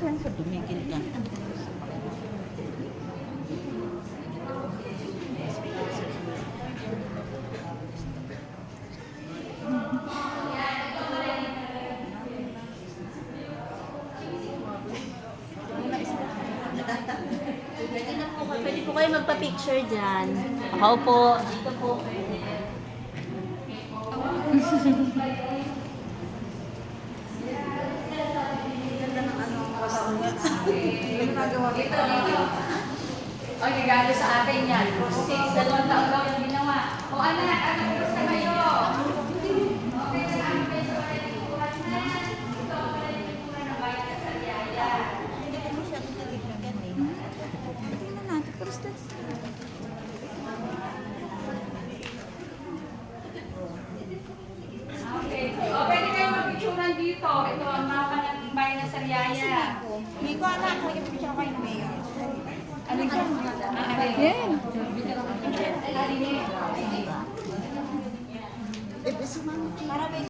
Saan sa tumigil ka? Pwede po kayo magpa-picture dyan. Ako po. Dito po. Dito. O, regalo sa akin yan. 2 taon daw yung ginawa. O, anak, gusto kayo? Okay, sa akin kayo sa mga likuran na. Ito ang mga likuran na bayad ka sa Yaya. Hindi ko masyadong nalaglagan eh. Tingnan natin. First Okay. O, pwede kayo mag-picturean dito. Ito ang mga panagbayan na sa Yaya. Hindi ko anak. Nagpipicture kayo ng mayor. Ano ka? Yan. Ano